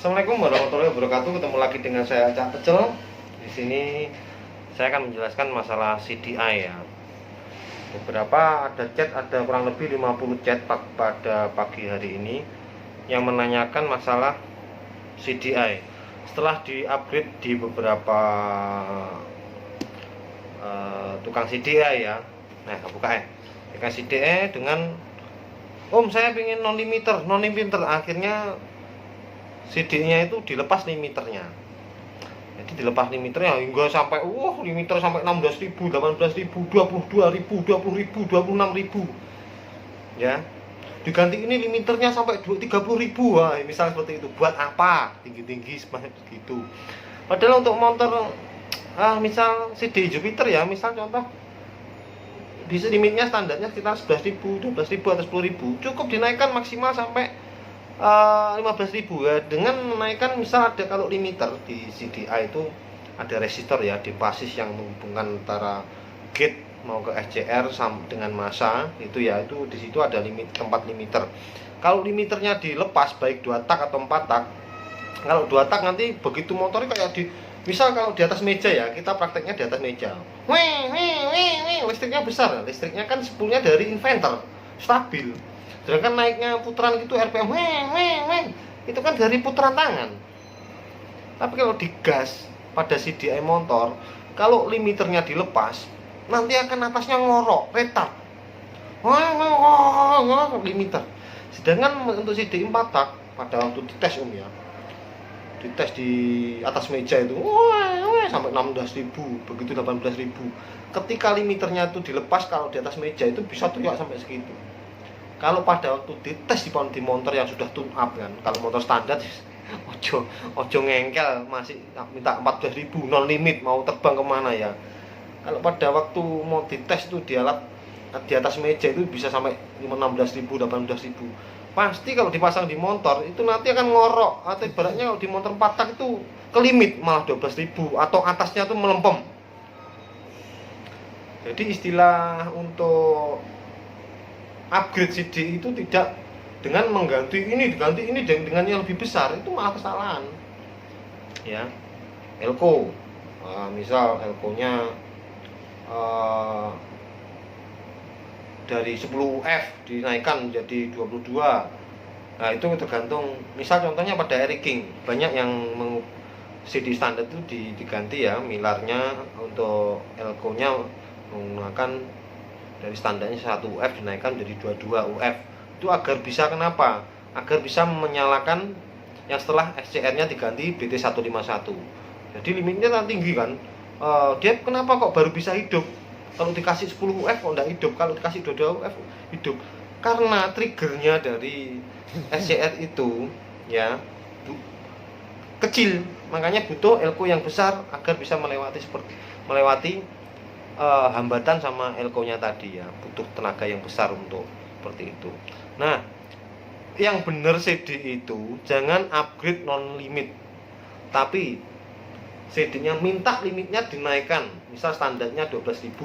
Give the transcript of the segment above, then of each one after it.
Assalamualaikum warahmatullahi wabarakatuh. Ketemu lagi dengan saya Cak Pecel. Di sini saya akan menjelaskan masalah CDI ya. Beberapa ada chat, ada kurang lebih 50 chat pada pagi hari ini yang menanyakan masalah CDI. Setelah di-upgrade di beberapa tukang CDI ya. Nah, buka ya. Tukang CDI dengan Om saya pengen non limiter. Akhirnya CD-nya itu dilepas limiternya. Jadi dilepas limiternya hingga sampai limiter sampai 16.000, 18.000, 22.000, 20.000, 26.000. Ya. Diganti ini limiternya sampai 30.000. Wah, misal seperti itu. Buat apa? Tinggi-tinggi segitu. Padahal untuk motor misal CD Jupiter ya, misal contoh di limitnya standarnya sekitar 11.000, 12.000 atau 10.000. Cukup dinaikkan maksimal sampai 15.000 ya, dengan menaikkan misal ada kalau limiter di CDI itu ada resistor ya di pasis yang menghubungkan antara gate mau ke SCR dengan massa itu ya, itu di situ ada tempat limiter. Kalau limiternya dilepas baik 2 tak atau 4 tak, kalau 2 tak nanti begitu motornya kayak misal kalau di atas meja ya, kita prakteknya di atas meja, listriknya besar, listriknya kan spoolnya dari inverter stabil. Sedangkan naiknya putaran gitu RPM itu kan dari putaran tangan. Tapi kalau digas pada CDI motor, kalau limiternya dilepas, nanti akan atasnya ngorok, retard. Limiter. Sedangkan untuk CDI 4 tak pada waktu dites ya, dites di atas meja itu sampai 16.000, begitu 18.000. Ketika limiternya itu dilepas, kalau di atas meja itu bisa teriak sampai segitu. Kalau pada waktu dites di motor yang sudah tune up kan, kalau motor standar ojo ngengkel masih minta 14.000 non limit mau terbang kemana ya. Kalau pada waktu mau dites itu di alat di atas meja itu bisa sampai 16.000, 18.000. Pasti kalau dipasang di motor itu nanti akan ngorok, atau ibaratnya kalau di motor 4 tak itu ke limit malah 12.000 atau atasnya tuh melempem. Jadi istilah untuk upgrade CD itu tidak dengan mengganti ini dengan yang lebih besar, itu malah kesalahan ya. Elko misal elko-nya dari 10F dinaikkan menjadi 22. Nah, itu tergantung, misal contohnya pada Eric King, banyak yang CD standar itu diganti ya, milarnya untuk elko-nya menggunakan dari standarnya 1UF dinaikkan menjadi 22UF. Itu agar bisa kenapa? Agar bisa menyalakan yang setelah SCR-nya diganti BT151. Jadi limitnya kan tinggi kan. Dia kenapa kok baru bisa hidup? Kalau dikasih 10UF kok enggak hidup, kalau dikasih 22UF hidup. Karena triggernya dari SCR itu ya kecil, makanya butuh elko yang besar agar bisa melewati hambatan sama elko-nya tadi ya, butuh tenaga yang besar untuk seperti itu. Nah, yang benar CD itu jangan upgrade non limit, tapi CD-nya minta limitnya dinaikkan. Misal standarnya 12.500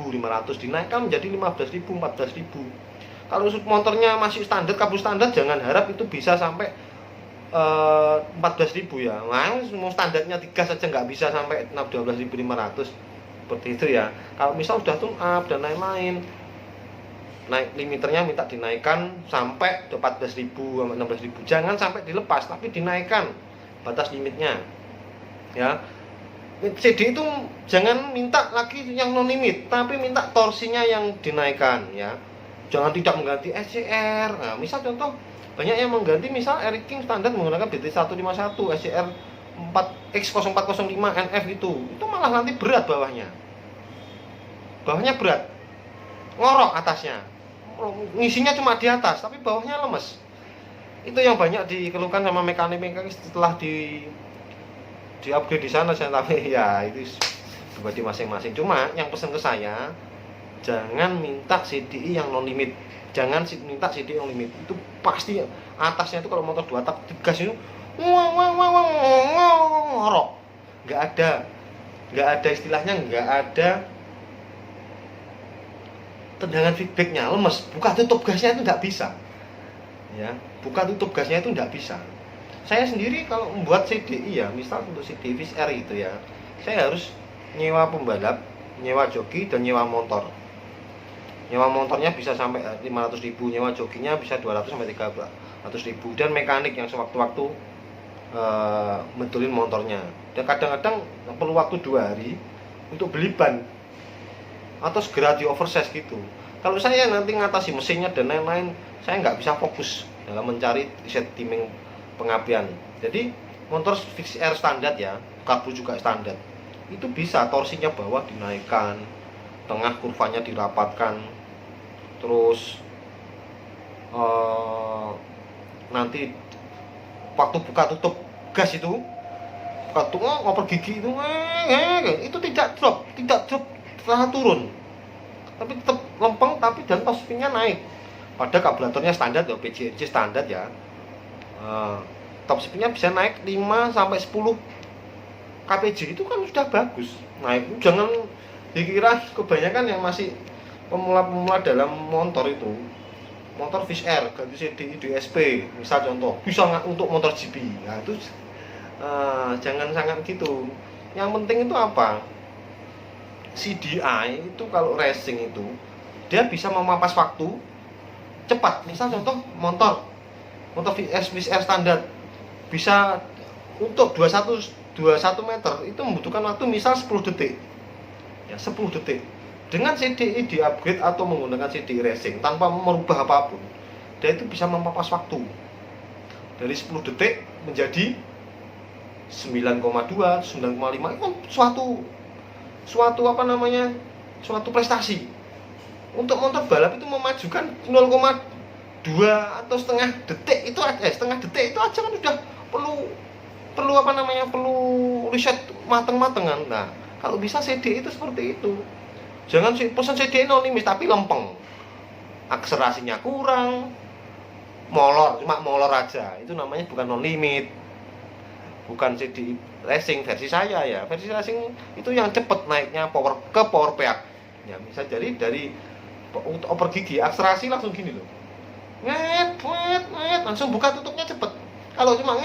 dinaikkan menjadi 15.000, 14.000. Kalau motornya masih standar, kabel standar, jangan harap itu bisa sampai 14.000 ya. Nah, semua standarnya 3 saja nggak bisa sampai 12.500 seperti itu ya. Kalau misal sudah tune up dan lain-lain, naik limiternya minta dinaikkan sampai 14.000 sampai 16.000. Jangan sampai dilepas, tapi dinaikkan batas limitnya ya. CD itu jangan minta lagi yang non limit, tapi minta torsinya yang dinaikkan ya. Jangan tidak mengganti SCR. Nah, misal contoh banyak yang mengganti, misal Eric King standar menggunakan BT151 SCR 4X0405 NF itu malah nanti berat bawahnya berat, ngorok atasnya, ngisinya cuma di atas tapi bawahnya lemes. Itu yang banyak dikeluhkan sama mekanik setelah di upgrade di sana. Saya tahu ya, itu pribadi masing-masing. Cuma yang pesan ke saya, jangan minta CDI yang non limit, jangan minta CDI yang limit. Itu pasti atasnya itu kalau motor 2 tak digas itu ngorok, nggak ada istilahnya, nggak ada tendangan feedbacknya, lemes. Buka tutup gasnya itu nggak bisa ya, buka tutup gasnya itu nggak bisa. Saya sendiri kalau membuat CDI ya, misal untuk CDI Fish Air itu ya, saya harus nyewa pembalap, nyewa joki, dan nyewa motor. Nyewa motornya bisa sampai 500.000, nyewa jokinya bisa 200 sampai 300.000, dan mekanik yang sewaktu-waktu betulin motornya. Dan kadang-kadang perlu waktu 2 hari untuk beli ban atau segera di oversize gitu. Kalau saya nanti ngatasi mesinnya dan lain-lain, saya nggak bisa fokus dalam mencari setting pengapian. Jadi motor Fish Air standar ya, karbu juga standar, itu bisa torsinya bawah dinaikkan, tengah kurvanya dirapatkan, terus nanti waktu buka tutup gas itu, buka tutup ngoper gigi itu tidak drop setelah turun, tapi tetap lempeng, tapi dan top spinnya naik. Pada karburatornya standar ya, PJNJ standar ya, top spinnya bisa naik 5 sampai 10 kpj, itu kan sudah bagus naik. Jangan dikira kebanyakan yang masih pemula-pemula dalam motor itu, motor Fish Air ganti CDI DSP misal contoh, bisa nggak untuk motor GP. Nah itu jangan sangat gitu. Yang penting itu apa, CDI itu kalau racing itu dia bisa memampas waktu cepat. Misal contoh motor Fish Air standar bisa untuk 21 meter itu membutuhkan waktu misal 10 detik ya, 10 detik. Dengan CDI di upgrade atau menggunakan CDI racing tanpa merubah apapun, dia itu bisa memampas waktu dari 10 detik menjadi 9,2, 9,5. Itu kan suatu apa namanya, suatu prestasi. Untuk motor balap itu memajukan 0,2 atau setengah detik itu aja kan udah perlu apa namanya, perlu riset mateng-matengan. Nah kalau bisa CDI itu seperti itu. Jangan pesan CDI no limit tapi lempeng, akselerasinya kurang, cuma molor aja. Itu namanya bukan non limit, bukan CDI racing versi saya ya. Versi racing itu yang cepet naiknya power pack ya, bisa jadi dari oper gigi akselerasi langsung gini loh, nget langsung buka tutupnya cepet. Kalau cuma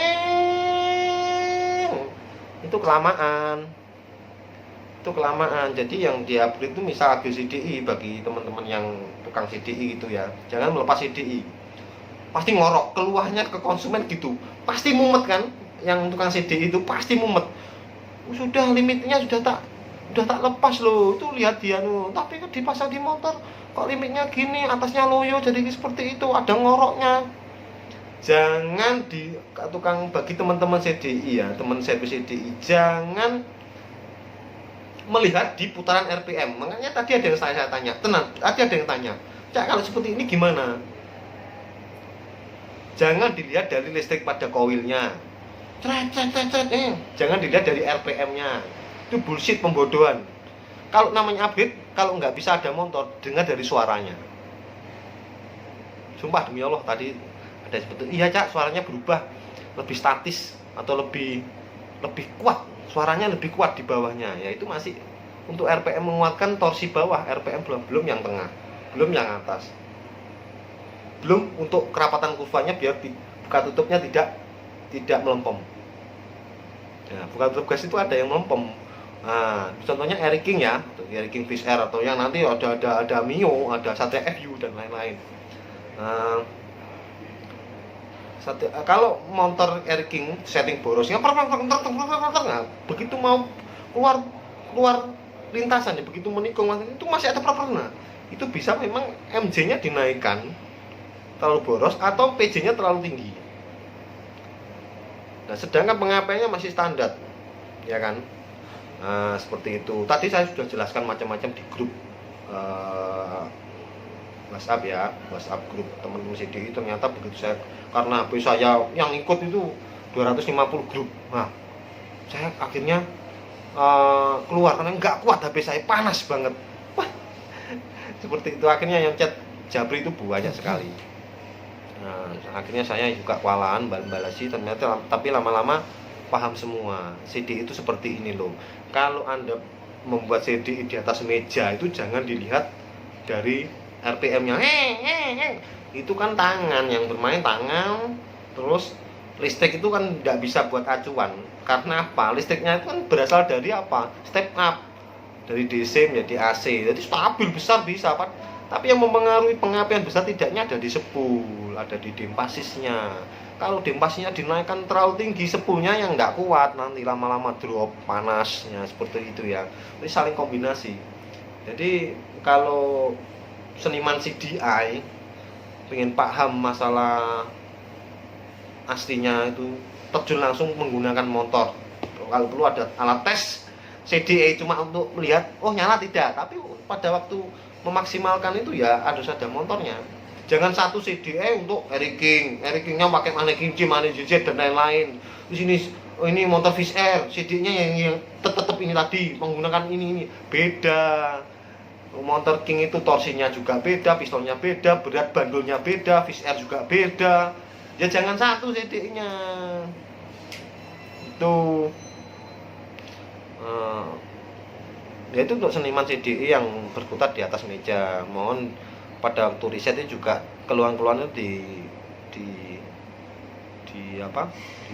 itu kelamaan. Jadi yang di upgrade itu misal CDI, bagi teman-teman yang tukang CDI gitu ya, jangan melepas CDI. Pasti ngorok, keluarnya ke konsumen gitu, pasti mumet kan. Yang tukang CDI itu pasti mumet, sudah limitnya sudah tak lepas loh, itu lihat dia loh, tapi kan dipasang di motor kok limitnya gini, atasnya loyo, jadi seperti itu, ada ngoroknya. Jangan bagi teman-teman CDI ya, teman servis CDI, jangan melihat di putaran RPM. Makanya tadi ada yang saya tanya, tadi ada yang tanya, Cak kalau seperti ini gimana? Jangan dilihat dari listrik pada koilnya, jangan dilihat dari RPM-nya, itu bullshit, pembodohan. Kalau namanya upgrade, kalau nggak bisa ada motor, dengar dari suaranya. Sumpah demi Allah tadi ada seperti, iya Cak suaranya berubah, lebih statis atau lebih kuat, suaranya lebih kuat di bawahnya. Ya itu masih untuk RPM menguatkan torsi bawah, RPM belum yang tengah, belum yang atas, belum untuk kerapatan kurvanya biar buka tutupnya tidak melempem. Nah, buka tutup gas itu ada yang melempem. Nah, contohnya Air King ya, Air King Fish Air, atau yang nanti ada Mio, ada Satria FU dan lain-lain. Nah, kalau motor Air King setting borosnya begitu mau keluar lintasan ya, begitu menikung itu masih ada perpernah, itu bisa memang MJ-nya dinaikkan terlalu boros atau PJ-nya terlalu tinggi. Nah, sedangkan pengapiannya masih standar, ya kan? Nah, seperti itu. Tadi saya sudah jelaskan macam-macam di grup WhatsApp ya, WhatsApp grup teman-teman CDI. Ternyata begitu saya, karena HP saya yang ikut itu 250 grup. Nah, saya akhirnya keluar karena nggak kuat, HP saya panas banget. Wah, seperti itu. Akhirnya yang chat Jabri itu banyak sekali. Nah, akhirnya saya juga kewalahan balasi. Ternyata tapi lama-lama paham semua. CDI itu seperti ini loh. Kalau Anda membuat CDI di atas meja itu jangan dilihat dari RPM-nya. Itu kan tangan yang bermain, tangan, terus listrik itu kan tidak bisa buat acuan. Karena apa? Listriknya itu kan berasal dari apa? Step up dari DC menjadi AC. Jadi stabil besar bisa, Pak. Tapi yang mempengaruhi pengapian besar tidaknya ada di sepul, ada di dempasisnya. Kalau dempasisnya dinaikkan terlalu tinggi, sepulnya yang nggak kuat, nanti lama-lama drop panasnya seperti itu ya. Jadi saling kombinasi. Jadi kalau seniman CDI pengen paham masalah aslinya itu terjun langsung menggunakan motor. Kalau perlu ada alat tes CDI cuma untuk melihat oh nyala tidak, tapi pada waktu memaksimalkan itu ya harus ada motornya. Jangan satu CDI untuk Kingnya pakai manekin C, manekin Z dan lain-lain. Di sini ini motor Fish Air, CDI-nya yang tetap ini tadi menggunakan ini beda. Motor King itu torsinya juga beda, pistonnya beda, berat bandulnya beda, Fish Air juga beda. Ya jangan satu CDI-nya. Itu ya itu untuk seniman CDI yang berkutat di atas meja. Mohon pada waktu riset itu juga keluhan-keluhan itu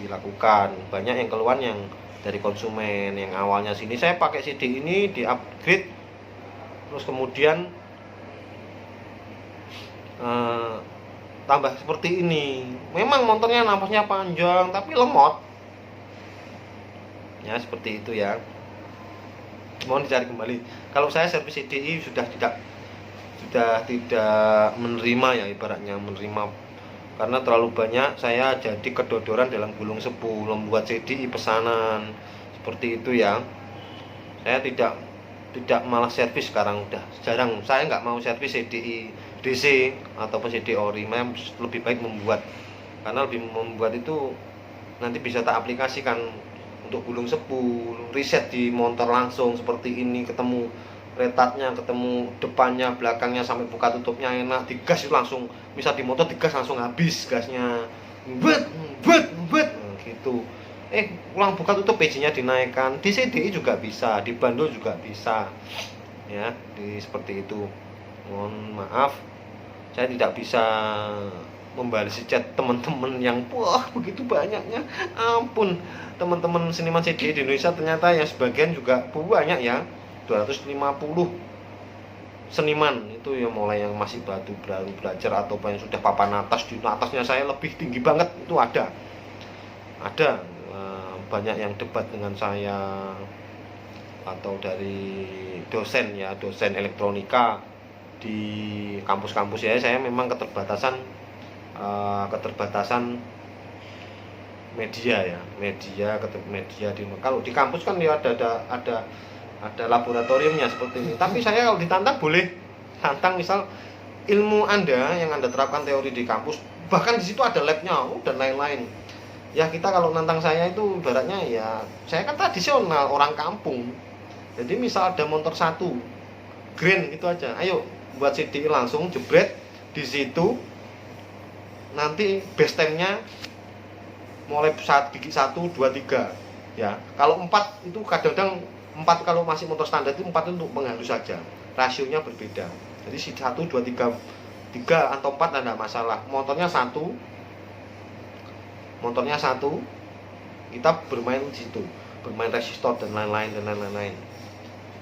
dilakukan. Banyak yang keluhan yang dari konsumen yang awalnya sini saya pakai CD ini di upgrade terus kemudian tambah seperti ini. Memang motornya napasnya panjang tapi lemot. Ya seperti itu ya. Mohon dicari kembali. Kalau saya servis CDI sudah tidak menerima ya, ibaratnya menerima karena terlalu banyak saya jadi kedodoran dalam gulung sepul membuat CDI pesanan seperti itu ya. Saya tidak malah servis sekarang, udah jarang. Saya nggak mau servis CDI DC ataupun CDI ori. Memang lebih baik membuat, karena lebih membuat itu nanti bisa tak aplikasikan untuk gulung sepul, riset di motor langsung seperti ini, ketemu retatnya, ketemu depannya, belakangnya sampai buka tutupnya enak, digas itu langsung, misal di motor digas langsung habis gasnya, gitu. Ulang buka tutup PJ-nya dinaikkan, di CDI juga bisa, di bandul juga bisa, ya, seperti itu. Mohon maaf, saya tidak bisa membalas chat teman-teman yang wah begitu banyaknya, ampun. Teman-teman seniman CDI di Indonesia ternyata yang sebagian juga banyak ya, 250 seniman itu yang mulai yang masih baru belajar atau yang sudah papan atas, di atasnya saya lebih tinggi banget itu ada banyak yang debat dengan saya atau dari dosen ya, dosen elektronika di kampus-kampus ya. Saya memang keterbatasan media ya, media di kalau di kampus kan ya ada laboratoriumnya seperti ini. Tapi saya kalau ditantang boleh tantang, misal ilmu Anda yang Anda terapkan teori di kampus, bahkan di situ ada labnya dan lain-lain. Ya kita kalau nantang saya itu ibaratnya ya saya kan tradisional orang kampung. Jadi misal ada motor satu grand itu aja, ayo buat CDI langsung jebret di situ. Nanti base time-nya mulai gigi 1, 2, 3 ya. Kalau 4 itu kadang-kadang 4 kalau masih motor standar itu 4 untuk penghalus saja, rasionya berbeda. Jadi 1, 2, 3 atau 4 tidak masalah. Motornya satu, kita bermain di situ, bermain resistor dan lain-lain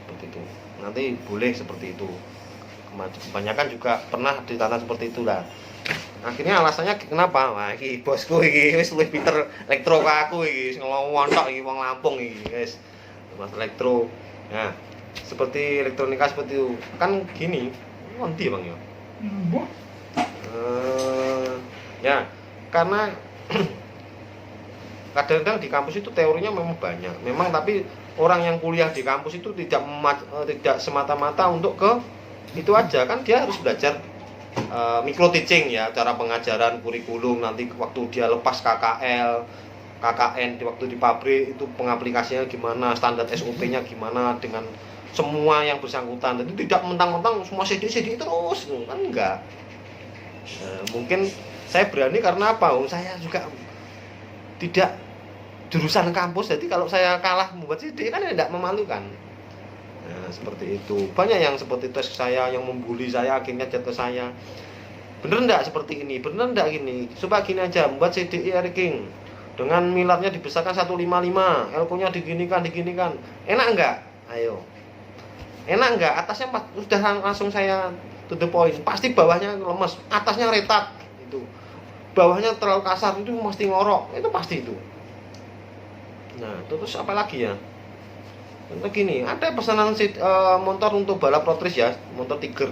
seperti itu. Nanti boleh seperti itu. Kebanyakan juga pernah ditantang seperti itulah. Akhirnya alasannya kenapa? Wah, iki bosku iki wis luwih pinter elektro ka aku iki, sing ngelontok iki wong Lampung iki, guys. Mas elektro. Nah, seperti elektronika seperti itu. Kan gini, nanti Bang ya. Ya, karena kadang-kadang di kampus itu teorinya memang banyak. Memang tapi orang yang kuliah di kampus itu tidak semata-mata untuk ke itu aja, kan dia harus belajar micro teaching ya, cara pengajaran, kurikulum, nanti waktu dia lepas KKN di waktu di pabrik itu pengaplikasinya gimana, standar SOP-nya gimana dengan semua yang bersangkutan. Jadi tidak mentang-mentang semua CD terus kan enggak. Mungkin saya berani karena apa? Saya juga tidak jurusan kampus, jadi kalau saya kalah membuat CD kan tidak memalukan. Nah, seperti itu. Banyak yang seperti tes saya, yang membuli saya, akhirnya jatuh saya. Bener enggak seperti ini? Bener enggak gini? Coba gini aja, membuat CDI King. dengan milarnya dibesarkan 155, elko-nya diginikan. Enak enggak? Ayo. Enak enggak? Atasnya sudah langsung saya to the point. Pasti bawahnya lemes, atasnya retak itu. Bawahnya terlalu kasar, itu mesti ngorok. Itu pasti itu. Nah, terus apa lagi ya? Untuk gini, ada pesanan motor untuk balap road race ya, motor Tiger.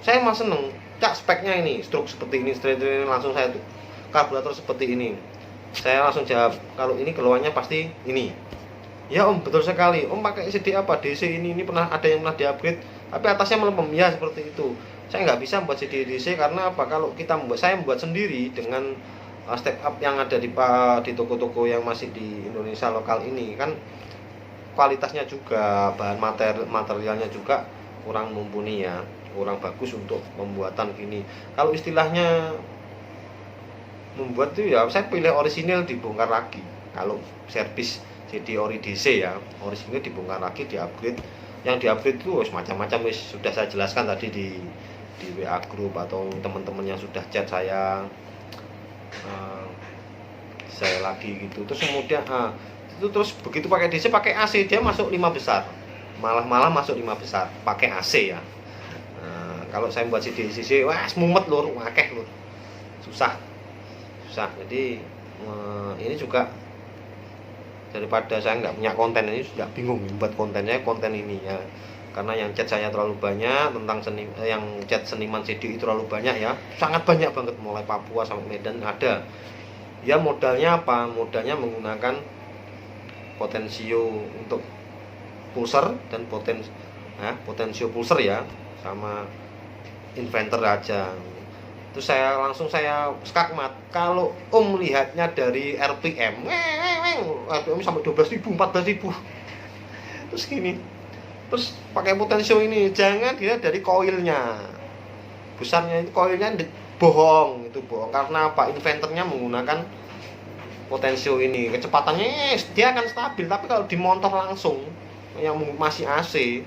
Saya mah seneng, cak speknya ini, stroke seperti ini, straight ini, langsung saya tuh karburator seperti ini. Saya langsung jawab, kalau ini keluarnya pasti ini. Ya om, betul sekali. Om pakai CD apa? DC ini pernah ada yang pernah di-upgrade, tapi atasnya melempem. Ya seperti itu. Saya nggak bisa membuat CD DC karena apa? Kalau kita saya membuat sendiri dengan step up yang ada di toko-toko yang masih di Indonesia lokal ini kan kualitasnya juga, bahan materialnya juga kurang mumpuni ya, kurang bagus untuk pembuatan gini. Kalau istilahnya membuat itu ya saya pilih orisinil dibongkar lagi. Kalau servis CD ori DC ya, orisinil dibongkar lagi, di-upgrade. Yang di-upgrade itu macam-macam sudah saya jelaskan tadi di WA group atau teman-teman yang sudah chat saya lagi gitu. Terus kemudian itu terus begitu pakai DC pakai AC dia masuk 5 besar. Malah masuk 5 besar pakai AC ya. Kalau saya buat CD DC wah mumet lur, akeh lur. Susah. Jadi ini juga daripada saya nggak punya konten ini sudah bingung buat kontennya konten ini ya, karena yang chat saya terlalu banyak tentang yang chat seniman CD itu terlalu banyak ya, sangat banyak banget mulai Papua sampai Medan ada. Ya modalnya apa? Modalnya menggunakan potensio untuk pulser dan potensio pulser ya, sama inverter aja. Terus saya skakmat. Kalau om lihatnya dari RPM, RPM sampai 12.000, 14.000. Terus gini. Terus pakai potensio ini, jangan dilihat dari koilnya. Besarnya ini koilnya bohong, itu bohong. Karena apa? Inverternya menggunakan potensio ini. Kecepatannya dia akan stabil, tapi kalau di motor langsung yang masih AC,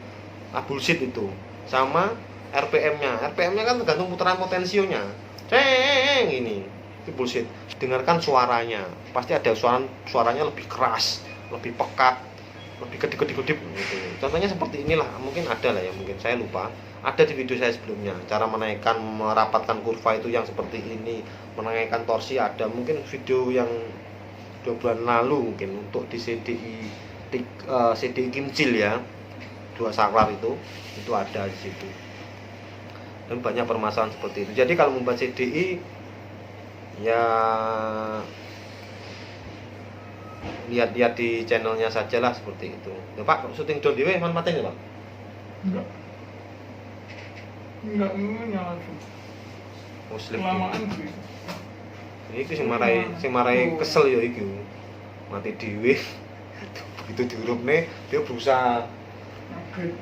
bullshit itu. Sama RPM-nya kan tergantung putaran potensionya. Ini itu bullshit. Dengarkan suaranya, pasti ada suaranya lebih keras, lebih pekat, lebih kedip-kedip gitu. Contohnya seperti inilah, mungkin ada lah ya, mungkin saya lupa. Ada di video saya sebelumnya, cara menaikkan merapatkan kurva itu yang seperti ini, menaikkan torsi ada, mungkin video yang 2 bulan lalu mungkin untuk di CDI Kimcil ya, 2 saklar itu ada di situ. Dan banyak permasalahan seperti itu. Jadi kalau membuat CDI ya lihat di channelnya saja lah seperti itu. Ya, Pak, syuting drone dhewe manfaatnya Pak? Enggak nyala tuh. Muslim. Kelamaan sih. Iki sing marai kesel ya iki. Mati dhewe. Begitu diurupne dia berusaha Kaget.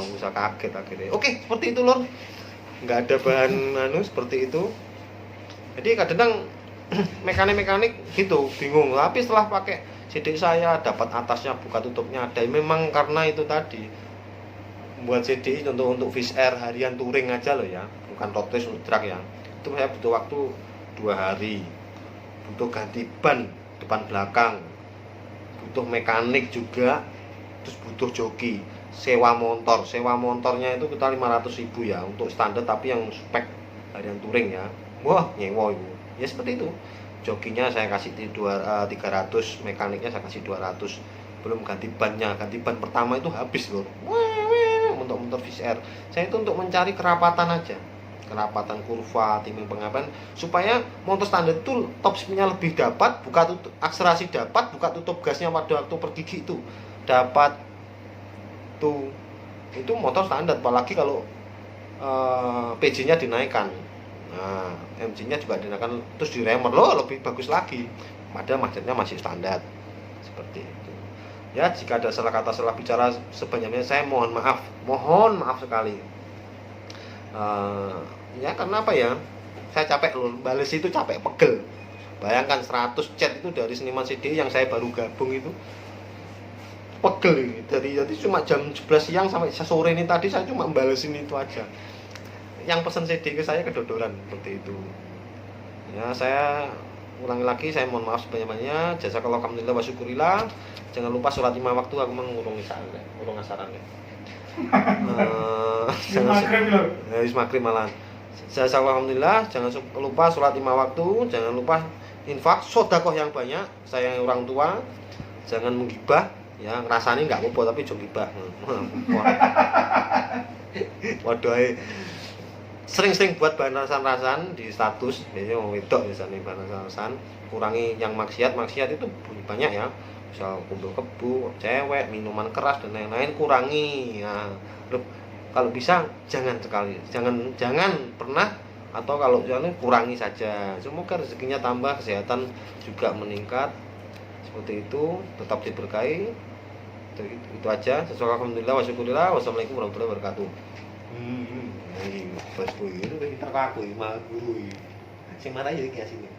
Berusaha kaget akhirnya. Oke, seperti itu lor. Nggak ada bahan seperti itu. Jadi kadang mekanik gitu bingung, tapi setelah pakai CD saya dapat atasnya buka tutupnya ada. Memang karena itu tadi buat CD untuk Fish Air harian touring aja loh ya, bukan road race track ya. Itu saya butuh waktu 2 hari, butuh ganti ban depan belakang, butuh mekanik juga, terus butuh joki, sewa motornya itu kita 500.000 ya untuk standar, tapi yang spek harian touring ya, wah nyewa itu ya seperti itu. Jokinya saya kasih 300, mekaniknya saya kasih 200, belum ganti bannya. Ganti ban pertama itu habis loh untuk motor Fish Air. Saya itu untuk mencari kerapatan aja, kerapatan kurva, timing pengaman, supaya motor standar itu top speednya lebih dapat, buka tutup akselerasi dapat, buka tutup gasnya pada waktu pergigi itu dapat tuh. Itu motor standar, apalagi kalau PJ-nya dinaikkan, nah MG-nya juga dinaikkan, terus diremer loh lebih bagus lagi, padahal macetnya masih standar seperti itu ya. Jika ada salah kata, salah bicara sebanyak-banyaknya saya mohon maaf sekali ya. Karena apa ya, saya capek loh bales itu, capek pegel. Bayangkan 100 chat itu dari seniman CD yang saya baru gabung itu, pegel ini. Jadi cuma jam 11 siang sampai sore ini tadi saya cuma balesin itu aja. Yang pesan CD ke saya kedodoran seperti itu ya. Saya ulangi lagi, saya mohon maaf sebanyak-banyaknya. Jazakallahu alhamdulillah wa syukurillah. Jangan lupa sholat 5 waktu, aku mengurung asaran ya. Jangan Maghrib loh. habis maghrib malah. Jazakallahu alhamdulillah, jangan lupa sholat 5 waktu, jangan lupa infak, sedekah yang banyak, sayang orang tua, jangan menggibah, ya ngrasani nggak apa-apa tapi jangan gibah. Waduh, sering-sering buat bahan rasan-rasan di status, biasanya mau wedok misalnya bahan rasan-rasan, kurangi yang maksiat itu banyak ya, misal kumpul kebo, cewek, minuman keras dan lain-lain, kurangi ya. Kalau bisa jangan sekali, jangan pernah, atau kalau jangan kurangi saja. Semoga rezekinya tambah, kesehatan juga meningkat, seperti itu, tetap diberkahi. Itu aja. Alhamdulillah wa syukurillah. Wassalamualaikum warahmatullahi wabarakatuh. Pas kuwi itu kita kaku mah guru. Sing marah ya iki asine.